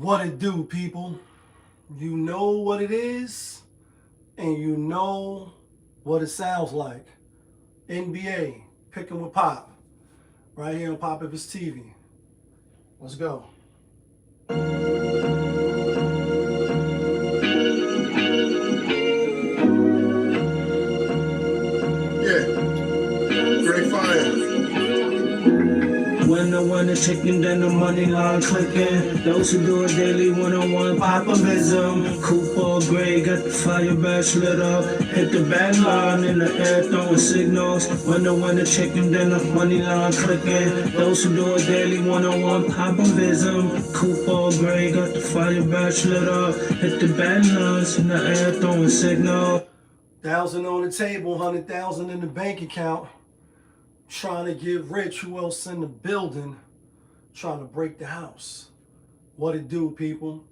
What it do, people? You know what it is, and you know what it sounds like. NBA, picking with Pop, right here on Pop of his TV. Let's go. Yeah, great fire. When the one is chicken, then the money line clicking. Those who do it daily, one-on-one popovism. Cooper gray, got the fire badge lit up. Hit the back line in the air, throwing signals. When the one is chicken, then the money line clicking. Those who do it daily, one-on-one popovism. Cooper gray, got the fire badge lit up. Hit the back lines in the air, throwing signals. 1,000 on the table, 100,000 in the bank account. Trying to get rich. Who else in the building? Trying to break the house. What it do, people?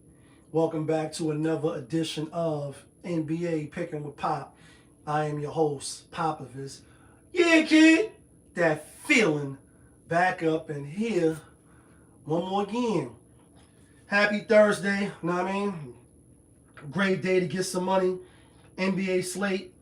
Welcome back to another edition of NBA Picking with Pop. I am your host, Popovich. Yeah, kid. That feeling back up and here one more again. Happy Thursday. You know what I mean? Great day to get some money. NBA slate.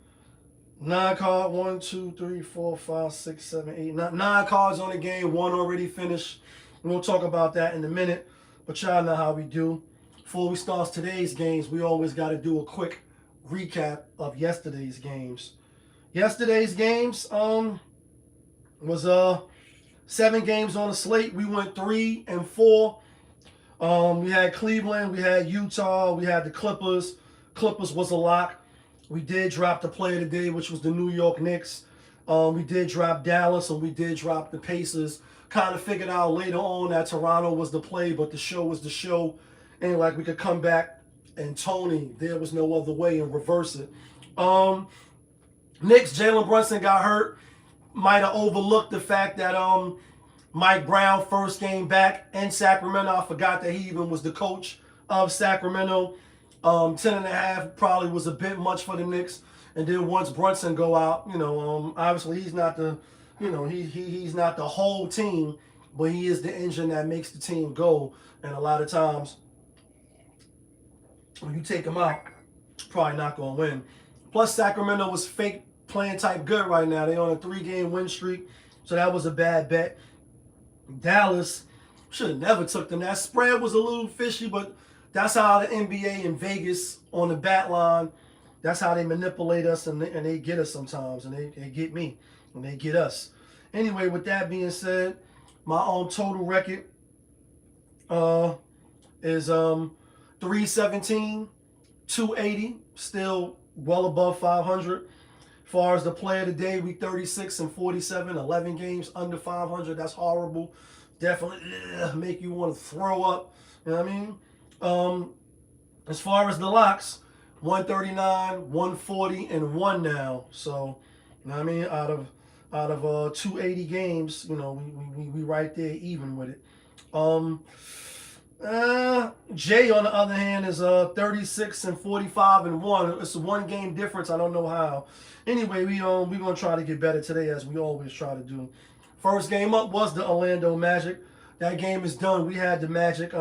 9 cards, 1, 2, 3, 4, 5, 6, 7, 8, 9 cards on the game, 1 already finished. We'll talk about that in a minute, but y'all know how we do. Before we start today's games, we always got to do a quick recap of yesterday's games. Yesterday's games was 7 games on the slate. We went 3 and 4. We had Cleveland, we had Utah, we had the Clippers. Clippers was a lock. We did drop the play of the day, which was the New York Knicks. We did drop Dallas, and we did drop the Pacers. Kind of figured out later on that Toronto was the play, but the show was the show. And like we could come back and Tony, there was no other way, and reverse it. Knicks, Jalen Brunson got hurt. Might have overlooked the fact that Mike Brown first game back in Sacramento. I forgot that he even was the coach of Sacramento. 10.5 probably was a bit much for the Knicks. And then once Brunson go out, obviously he's not the, he's not the whole team, but he is the engine that makes the team go. And a lot of times, when you take him out, probably not gonna win. Plus, Sacramento was fake playing type good right now. They on a 3-game win streak, so that was a bad bet. Dallas should have never took them. That spread was a little fishy, but that's how the NBA and Vegas on the bat line, that's how they manipulate us, and they get us sometimes, and they get me, and they get us. Anyway, with that being said, my own total record is 317, 280, still well above 500. As far as the play of the day, we 36 and 47, 11 games under 500. That's horrible. Definitely make you want to throw up. You know what I mean? As far as the locks, 139, 140, and 1 now. So, you know what I mean? Out of 280 games, we right there even with it. JaY on the other hand is 36 and 45 and 1. It's a 1-game difference. I don't know how. Anyway, we gonna try to get better today, as we always try to do. First game up was the Orlando Magic. That game is done. We had the Magic.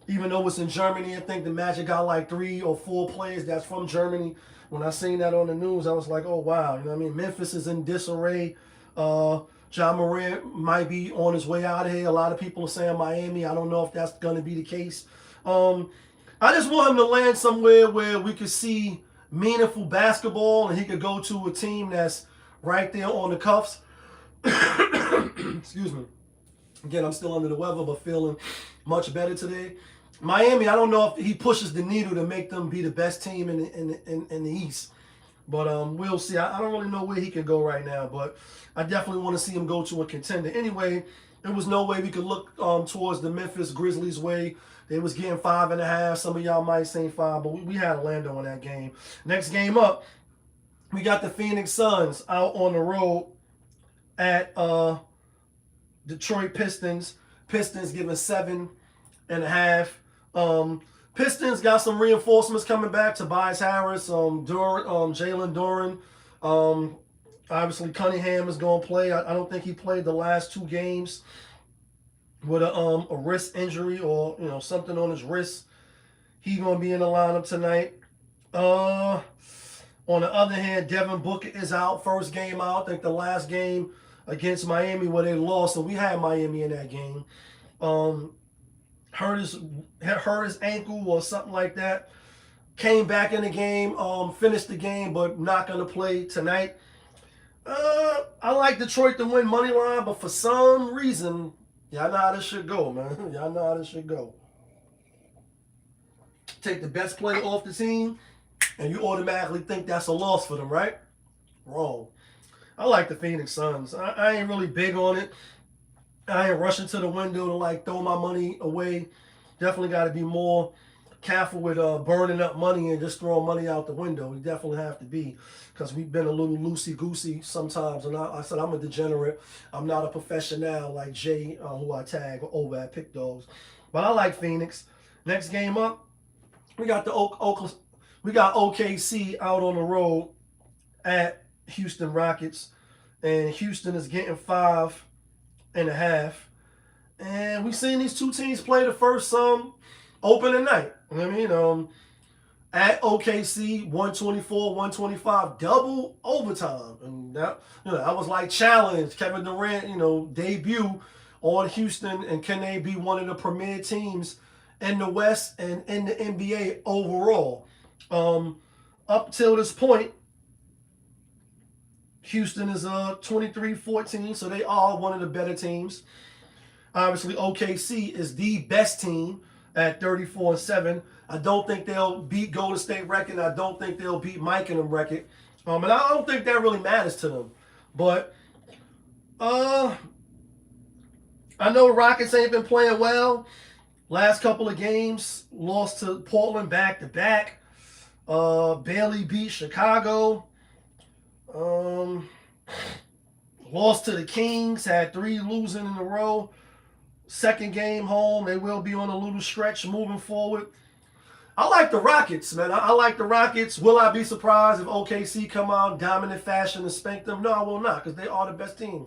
Even though it's in Germany, I think the Magic got like 3 or 4 players that's from Germany. When I seen that on the news, I was like, oh, wow. You know what I mean? Memphis is in disarray. Ja Morant might be on his way out of here. A lot of people are saying Miami. I don't know if that's going to be the case. I just want him to land somewhere where we could see meaningful basketball and he could go to a team that's right there on the cuffs. Excuse me. Again, I'm still under the weather, but feeling much better today. Miami, I don't know if he pushes the needle to make them be the best team in the East. But we'll see. I don't really know where he can go right now, but I definitely want to see him go to a contender. Anyway, there was no way we could look towards the Memphis Grizzlies way. They was getting 5.5. Some of y'all might say 5, but we had Orlando in that game. Next game up, we got the Phoenix Suns out on the road at Detroit Pistons. Pistons giving 7.5. Pistons got some reinforcements coming back. Tobias Harris, Jalen Duren. Obviously, Cunningham is going to play. I don't think he played the last 2 games. with a wrist injury or something on his wrist. He gonna be in the lineup tonight. On the other hand, Devin Booker is out. First game out. I think the last game against Miami where they lost, and we had Miami in that game. Hurt his ankle or something like that. Came back in the game, finished the game, but not gonna play tonight. I like Detroit to win money line, but for some reason, y'all know how this should go, man. Y'all know how this should go. Take the best player off the team, and you automatically think that's a loss for them, right? Wrong. I like the Phoenix Suns. I ain't really big on it. I ain't rushing to the window to like throw my money away. Definitely got to be more careful with burning up money and just throwing money out the window. We definitely have to be, because we've been a little loosey-goosey sometimes. And I said I'm a degenerate. I'm not a professional like JaY, who I tag over at Pick Dogs. But I like Phoenix. Next game up, we got we got OKC out on the road at Houston Rockets, and Houston is getting 5.5. And we've seen these two teams play the first opening night. You know what I mean? At OKC, 124-125, double overtime. And that was like challenge. Kevin Durant, debut on Houston, and can they be one of the premier teams in the West and in the NBA overall? Up till this point, Houston is 23-14, so they are one of the better teams. Obviously, OKC is the best team at 34-7. I don't think they'll beat Golden State record. I don't think they'll beat Mike and them record. And I don't think that really matters to them. But I know the Rockets ain't been playing well. Last couple of games, lost to Portland back-to-back. Barely beat Chicago. Lost to the Kings, had 3 losing in a row. Second game home, they will be on a little stretch moving forward. I like the Rockets, man. I like the Rockets. Will I be surprised if OKC come out dominant fashion and spank them? No, I will not, because they are the best team.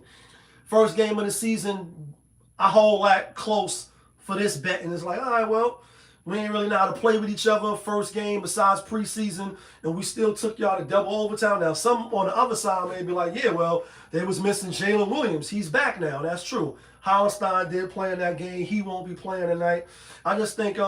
First game of the season, a whole lot close for this bet, and it's like, all right, well, we ain't really know how to play with each other. First game besides preseason, and we still took y'all to double overtime. Now, some on the other side may be like, yeah, well, they was missing Jalen Williams. He's back now. That's true. Hollistein did play in that game. He won't be playing tonight. I just think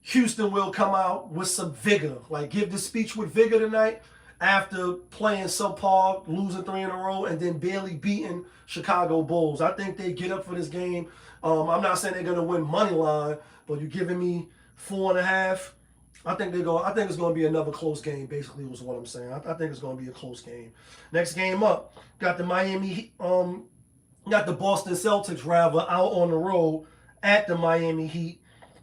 Houston will come out with some vigor. Like, give the speech with vigor tonight after playing subpar, losing 3 in a row, and then barely beating Chicago Bulls. I think they get up for this game. I'm not saying they're going to win money line, but you're giving me 4.5. I think it's going to be another close game, basically, was what I'm saying. I think it's going to be a close game. Next game up, got the Boston Celtics, rather, out on the road at the Miami Heat.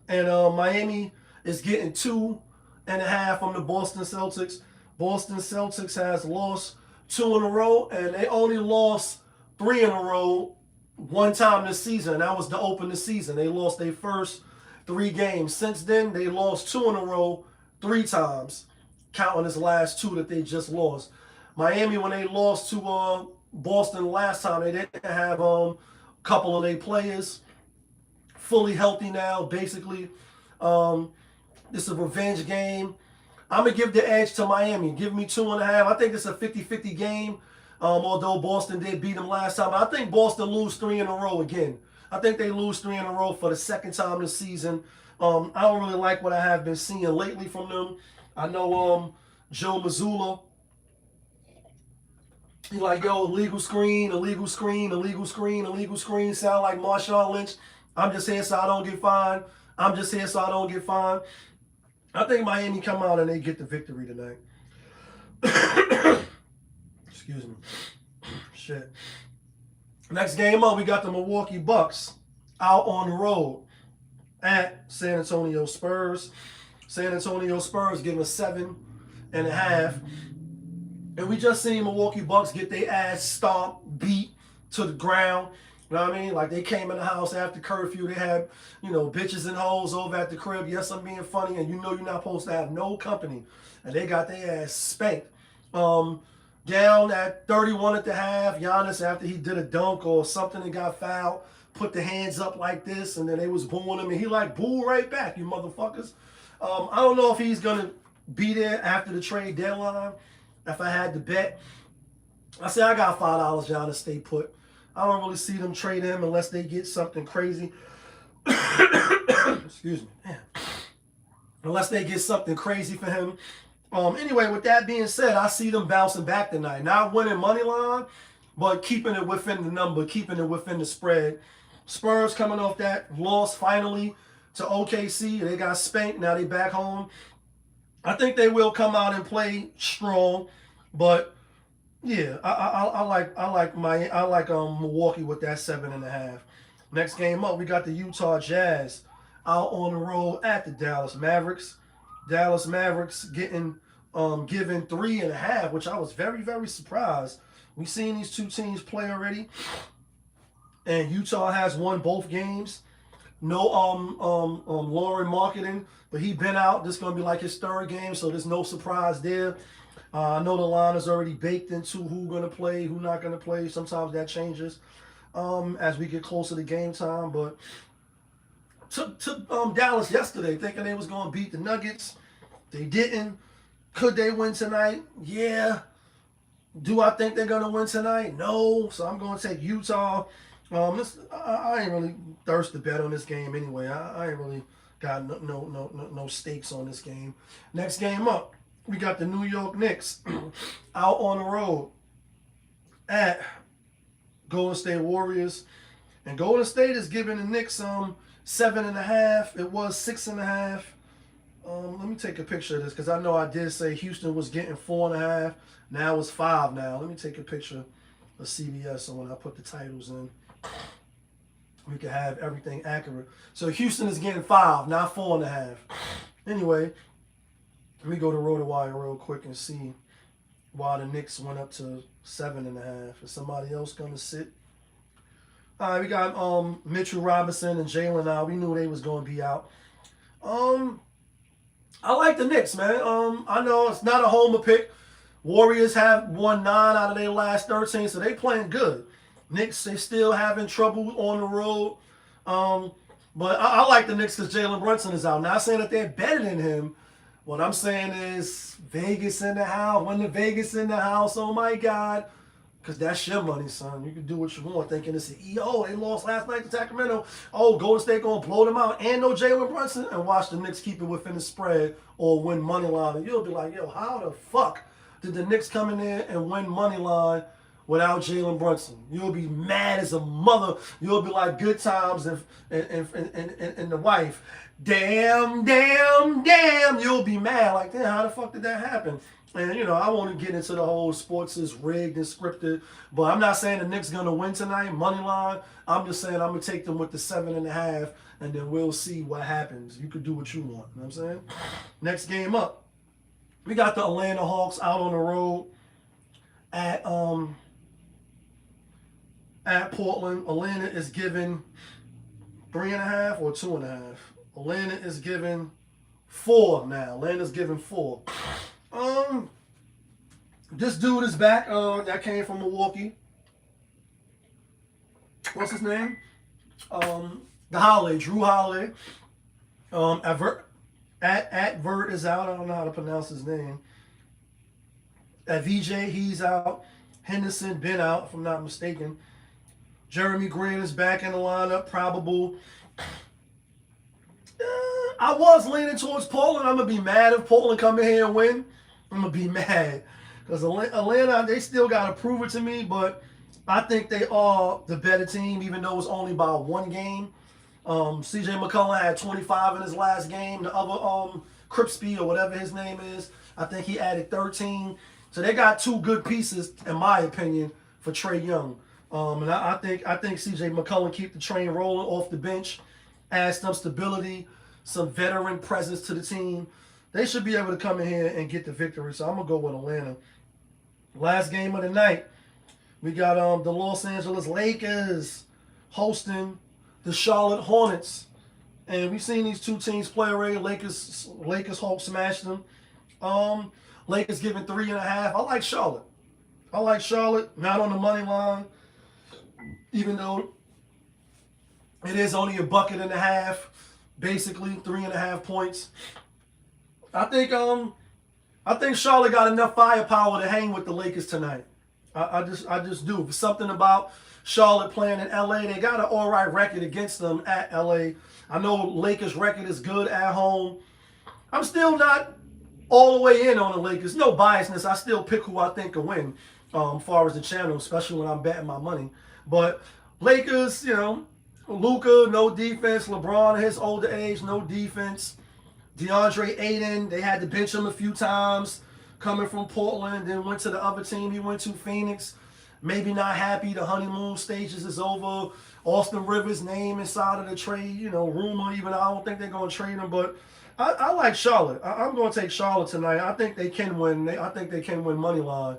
And Miami is getting 2.5 from the Boston Celtics. Boston Celtics has lost 2 in a row, and they only lost 3 in a row one time this season. And that was to open the season. They lost their first 3 games. Since then, they lost 2 in a row 3 times, counting this last 2 that they just lost. Miami, when they lost to Boston last time, they didn't have a couple of their players fully healthy now, basically. This is a revenge game. I'm going to give the edge to Miami. Give me 2.5. I think it's a 50-50 game, although Boston did beat them last time. I think Boston lose 3 in a row again. I think they lose 3 in a row for the second time this season. I don't really like what I have been seeing lately from them. I know Joe Mazzulla, he's like, yo, illegal screen, illegal screen, illegal screen, illegal screen. Sound like Marshawn Lynch. I'm just here so I don't get fined. I'm just here so I don't get fined. I think Miami come out and they get the victory tonight. Excuse me. Shit. Next game up, we got the Milwaukee Bucks out on the road at San Antonio Spurs. San Antonio Spurs giving 7.5. And we just seen Milwaukee Bucks get their ass stomped, beat to the ground. You know what I mean? Like, they came in the house after curfew. They had, bitches and hoes over at the crib. Yes, I'm being funny, and you're not supposed to have no company. And they got their ass spanked. Down at 31 at the half, Giannis, after he did a dunk or something and got fouled, put the hands up like this, and then they was booing him, and he like boo right back, you motherfuckers. I don't know if he's gonna be there after the trade deadline. If I had to bet, I say I got $5 down to stay put. I don't really see them trade him unless they get something crazy. Excuse me, man. Unless they get something crazy for him. Anyway, with that being said, I see them bouncing back tonight. Not winning money line, but keeping it within the number, keeping it within the spread. Spurs coming off that loss finally to OKC. They got spanked. Now they back home. I think they will come out and play strong, but yeah, I like Milwaukee with that 7.5. Next game up, we got the Utah Jazz out on the road at the Dallas Mavericks. Dallas Mavericks getting given 3.5, which I was very, very surprised. We've seen these two teams play already, and Utah has won both games. No Lauren marketing, but he been out. This is gonna be like his third game, so there's no surprise there. I know the line is already baked into who gonna play, who not gonna play. Sometimes that changes as we get closer to game time. But to Dallas yesterday, thinking they was gonna beat the Nuggets, they didn't. Could they win tonight? Yeah. Do I think they're gonna win tonight? No. So I'm gonna take Utah. I ain't really thirst to bet on this game anyway. I ain't really got no stakes on this game. Next game up, we got the New York Knicks out on the road at Golden State Warriors, and Golden State is giving the Knicks 7.5. It was 6.5. Let me take a picture of this because I know I did say Houston was getting 4.5. Now it's 5 now. Let me take a picture of CBS so when I put the titles in, we can have everything accurate. So Houston is getting 5, not 4.5. Anyway, let me go to RotoWire real quick and see why the Knicks went up to 7.5. Is somebody else gonna sit? All right, we got Mitchell Robinson and Jalen out. We knew they was gonna be out. I like the Knicks, man. I know it's not a homer pick. Warriors have won 9 out of their last 13, so they playing good. Knicks, they still having trouble on the road. But I like the Knicks because Jalen Brunson is out. Not saying that they're better than him. What I'm saying is Vegas in the house. When the Vegas in the house, oh my God. Because that's your money, son. You can do what you want thinking it's an EO. They lost last night to Sacramento. Oh, Golden State going to blow them out. And no Jalen Brunson. And watch the Knicks keep it within the spread or win money line. And you'll be like, yo, how the fuck did the Knicks come in there and win money line without Jalen Brunson? You'll be mad as a mother. You'll be like Good Times and the wife. Damn. You'll be mad like, damn, how the fuck did that happen? And, you know, I want to get into the whole sports is rigged and scripted, but I'm not saying the Knicks going to win tonight, money line. I'm just saying I'm going to take them with the 7.5, and then we'll see what happens. You can do what you want. You know what I'm saying? Next game up, we got the Atlanta Hawks out on the road at Portland. Atlanta is giving 3.5 or 2.5. Atlanta is giving 4 now. Atlanta's giving 4. This dude is back. That came from Milwaukee. What's his name? The Holiday, Drew Holiday. Vert is out. I don't know how to pronounce his name. At VJ, he's out. Henderson been out, if I'm not mistaken. Jeremy Green is back in the lineup, probable. I was leaning towards Portland. I'm gonna be mad if Portland come in here and win. I'm gonna be mad because Atlanta, they still gotta prove it to me, but I think they are the better team, even though it's only by 1 game. CJ McCollum had 25 in his last game. The other Cripsby or whatever his name is, I think he added 13. So they got 2 good pieces, in my opinion, for Trae Young. And I think CJ McCollum keep the train rolling off the bench, add some stability, some veteran presence to the team. They should be able to come in here and get the victory. So I'm gonna go with Atlanta. Last game of the night, we got the Los Angeles Lakers hosting the Charlotte Hornets, and we've seen these two teams play already. Lakers Hawks smashed them. Lakers giving 3.5. I like Charlotte. Not on the money line, even though It is only a bucket and a half, basically 3.5 points. I think Charlotte got enough firepower to hang with the Lakers tonight. I just do. Something about Charlotte playing in LA. They got an all right record against them at LA. I know Lakers record is good at home. I'm still not all the way in on the Lakers. No biasness. I still pick who I think will win, as far as the channel, especially when I'm betting my money. But Lakers, Luka, no defense. LeBron at his older age, no defense. DeAndre Ayton, they had to bench him a few times coming from Portland, then went to the other team he went to, Phoenix. Maybe not happy. The honeymoon stages is over. Austin Rivers' name inside of the trade, rumor, even though I don't think they're going to trade him. But I like Charlotte. I'm going to take Charlotte tonight. I think they can win. I think they can win money line.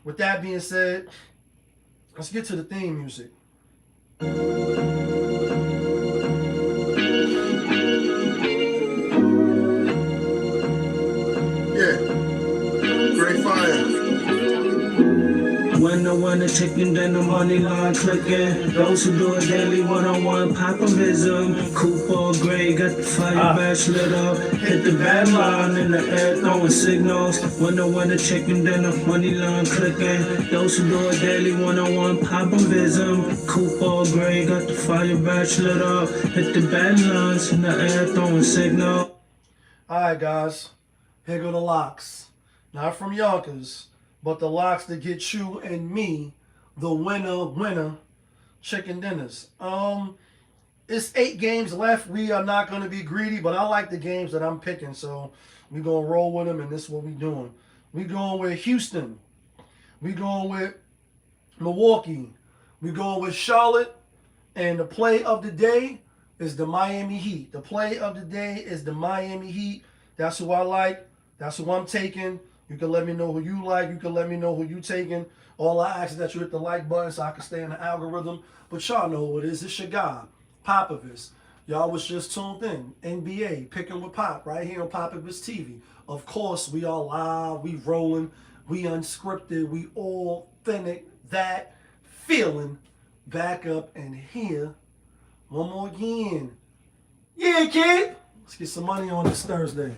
With that being said, let's get to the theme music. Great fire. When the winner chicken, then the money line clicking. Those who do it daily, one-on-one popovism. Cooper gray, got the fire badge lit up. Hit the bad line in the air, throwing signals. When the winner chicken, then the money line clicking. Those who do it daily, one-on-one popovism. Cooper gray, got the fire badge lit up. Hit the bad lines in the air, throwing signals. All right, guys. Here go the locks. Not from Yonkers, but the locks that get you and me the winner chicken dinners. It's 8 games left. We are not going to be greedy, but I like the games that I'm picking, so we're going to roll with them, and this is what we're doing. We're going with Houston. We're going with Milwaukee. We're going with Charlotte, and the play of the day is the Miami Heat. The play of the day is the Miami Heat. That's who I like. That's who I'm taking. You can let me know who you like. You can let me know who you taking. All I ask is that you hit the like button so I can stay in the algorithm. But y'all know who it is. It's your guy, Popovich. Y'all was just tuned in. NBA, picking with Pop, right here on Popovich TV. Of course, we are live. We rolling. We unscripted. We authentic. That feeling. Back up and here. One more again. Yeah, kid. Let's get some money on this Thursday.